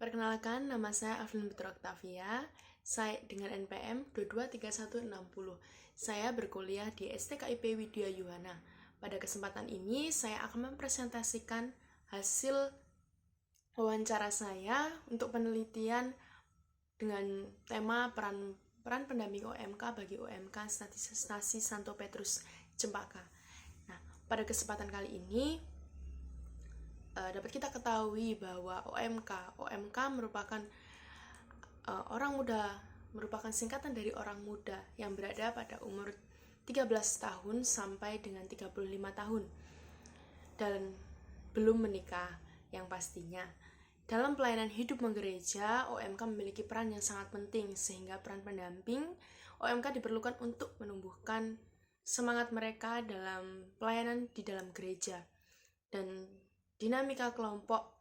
Perkenalkan, nama saya Aflin Putra Octavia. Saya dengan NPM 223160. Saya berkuliah di STKIP Widya Yuhana. Pada kesempatan ini, saya akan mempresentasikan hasil wawancara saya untuk penelitian dengan tema peran pendamping OMK bagi OMK Stasi Santo Petrus Cempaka. Nah, pada kesempatan kali ini dapat kita ketahui bahwa OMK merupakan merupakan singkatan dari orang muda yang berada pada umur 13 tahun sampai dengan 35 tahun dan belum menikah yang pastinya. Dalam pelayanan hidup menggereja, OMK memiliki peran yang sangat penting sehingga peran pendamping OMK diperlukan untuk menumbuhkan semangat mereka dalam pelayanan di dalam gereja. Dan dinamika kelompok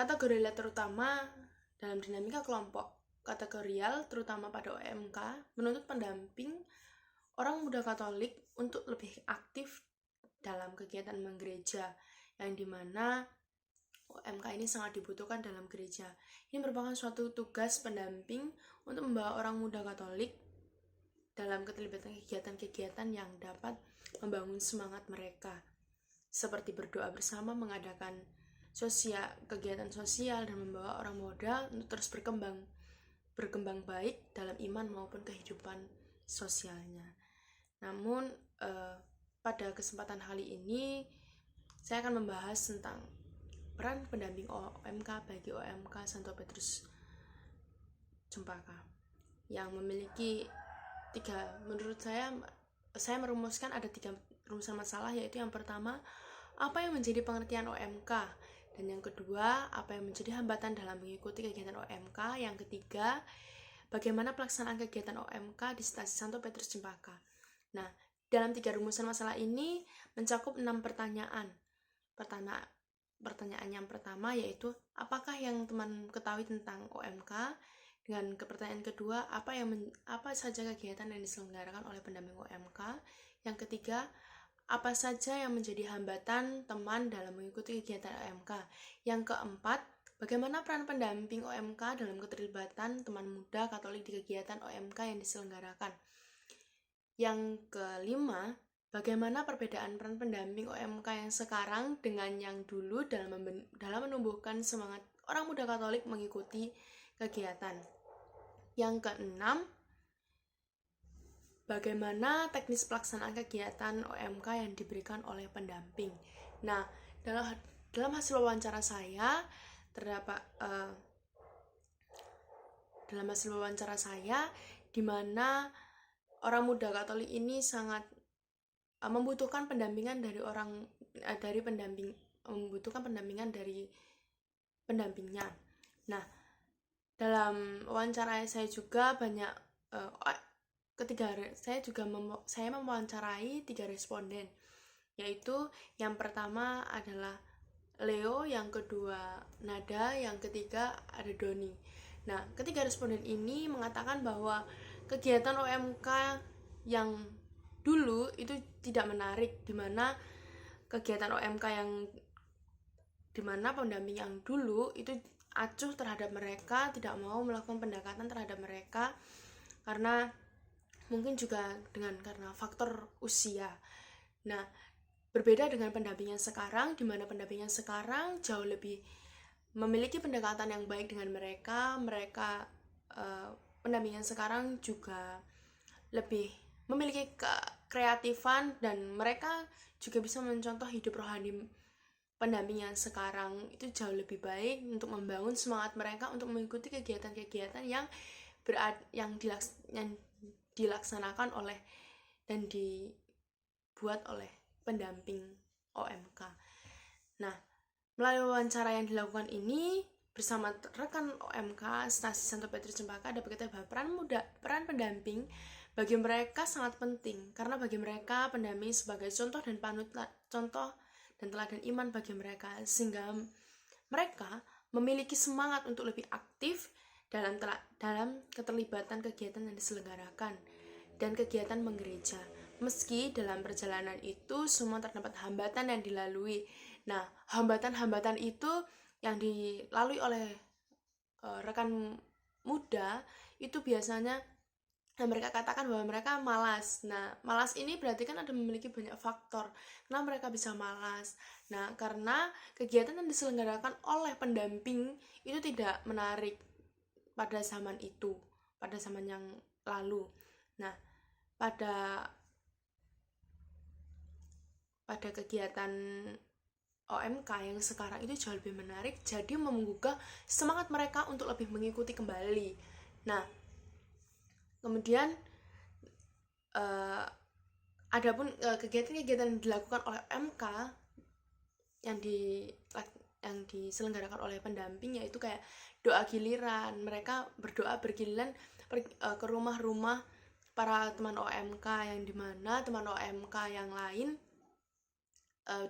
kategorial terutama terutama pada OMK menuntut pendamping orang muda Katolik untuk lebih aktif dalam kegiatan menggereja, yang dimana OMK ini sangat dibutuhkan dalam gereja. Ini merupakan suatu tugas pendamping untuk membawa orang muda Katolik dalam keterlibatan kegiatan-kegiatan yang dapat membangun semangat mereka, seperti berdoa bersama, mengadakan kegiatan sosial, dan membawa orang muda untuk terus berkembang baik dalam iman maupun kehidupan sosialnya. Namun pada kesempatan kali ini saya akan membahas tentang peran pendamping OMK bagi OMK Santo Petrus Cempaka yang memiliki menurut saya merumuskan ada 3 rumusan masalah, yaitu yang pertama, apa yang menjadi pengertian OMK, dan yang kedua, apa yang menjadi hambatan dalam mengikuti kegiatan OMK, yang ketiga, bagaimana pelaksanaan kegiatan OMK di Stasi Santo Petrus Cempaka. Nah, dalam 3 rumusan masalah ini mencakup 6 pertanyaan. Pertanyaan yang pertama yaitu, apakah yang teman ketahui tentang OMK? Dengan pertanyaan kedua, apa saja kegiatan yang diselenggarakan oleh pendamping OMK? Yang ketiga, apa saja yang menjadi hambatan teman dalam mengikuti kegiatan OMK? Yang keempat, bagaimana peran pendamping OMK dalam keterlibatan teman muda Katolik di kegiatan OMK yang diselenggarakan? Yang kelima, bagaimana perbedaan peran pendamping OMK yang sekarang dengan yang dulu dalam menumbuhkan semangat orang muda Katolik mengikuti kegiatan? Yang keenam, bagaimana teknis pelaksanaan kegiatan OMK yang diberikan oleh pendamping? Nah, dalam hasil wawancara saya di mana orang muda Katolik ini sangat membutuhkan pendampingan dari pendampingnya. Nah, dalam wawancara saya juga saya mewawancarai 3 responden, yaitu yang pertama adalah Leo, yang kedua Nada, yang ketiga ada Doni. Nah, ketiga responden ini mengatakan bahwa kegiatan OMK yang dulu itu tidak menarik, dimana pendamping yang dulu itu acuh terhadap mereka, tidak mau melakukan pendekatan terhadap mereka karena mungkin juga karena faktor usia. Nah, berbeda dengan pendamping yang sekarang, di mana pendamping yang sekarang jauh lebih memiliki pendekatan yang baik dengan mereka. Pendamping yang sekarang juga lebih memiliki kreatifan, dan mereka juga bisa mencontoh hidup rohani pendamping yang sekarang itu jauh lebih baik untuk membangun semangat mereka untuk mengikuti kegiatan-kegiatan yang dilaksanakan oleh dan dibuat oleh pendamping OMK. Nah, melalui wawancara yang dilakukan ini bersama rekan OMK Stasi Santo Petrus Cempaka, dapat kita bahwa peran pendamping bagi mereka sangat penting, karena bagi mereka pendamping sebagai contoh dan teladan iman bagi mereka, sehingga mereka memiliki semangat untuk lebih aktif dalam keterlibatan kegiatan yang diselenggarakan dan kegiatan menggereja. Meski dalam perjalanan itu semua terdapat hambatan yang dilalui. Nah, hambatan-hambatan itu yang dilalui oleh rekan muda itu biasanya mereka katakan bahwa mereka malas. Nah, malas ini berarti kan ada memiliki banyak faktor kenapa mereka bisa malas. Nah, karena kegiatan yang diselenggarakan oleh pendamping itu tidak menarik pada zaman itu, pada zaman yang lalu. Nah, pada kegiatan OMK yang sekarang itu jauh lebih menarik, jadi menggugah semangat mereka untuk lebih mengikuti kembali. Nah, kemudian adapun kegiatan-kegiatan yang dilakukan oleh MK yang diselenggarakan oleh pendamping, yaitu kayak doa giliran. Mereka berdoa bergiliran ke rumah-rumah para teman OMK, yang dimana teman OMK yang lain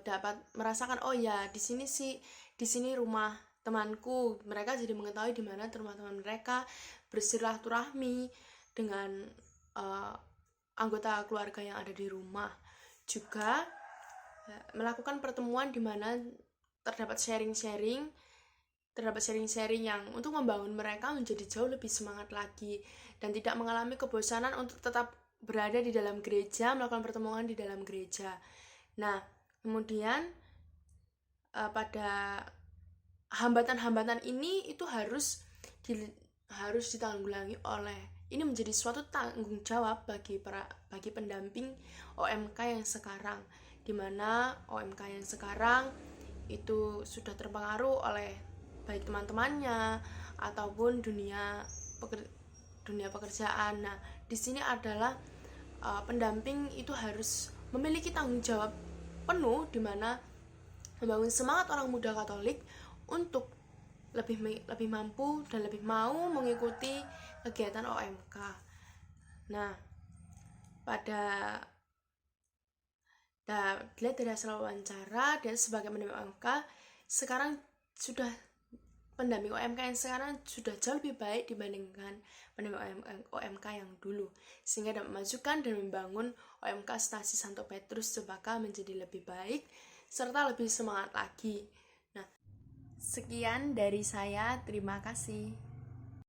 dapat merasakan, oh ya di sini rumah temanku. Mereka jadi mengetahui di mana teman-teman mereka, bersilaturahmi dengan anggota keluarga yang ada di rumah. Juga melakukan pertemuan di mana terdapat sharing-sharing yang untuk membangun mereka menjadi jauh lebih semangat lagi dan tidak mengalami kebosanan untuk tetap berada di dalam gereja, melakukan pertemuan di dalam gereja. Nah, kemudian pada hambatan-hambatan ini itu harus ditanggulangi oleh, ini menjadi suatu tanggung jawab bagi pendamping OMK yang sekarang, di mana OMK yang sekarang itu sudah terpengaruh oleh baik teman-temannya ataupun dunia pekerjaan. Nah, di sini adalah pendamping itu harus memiliki tanggung jawab penuh, di mana membangun semangat orang muda Katolik untuk lebih mampu dan lebih mau mengikuti kegiatan OMK. Nah, dilihat dari hasil wawancara dan sebagai pendamping OMK sekarang, pendamping OMK yang sekarang sudah jauh lebih baik dibandingkan pendamping OMK yang dulu, sehingga dapat memajukan dan membangun OMK Stasi Santo Petrus Cempaka menjadi lebih baik serta lebih semangat lagi. Nah, sekian dari saya, terima kasih.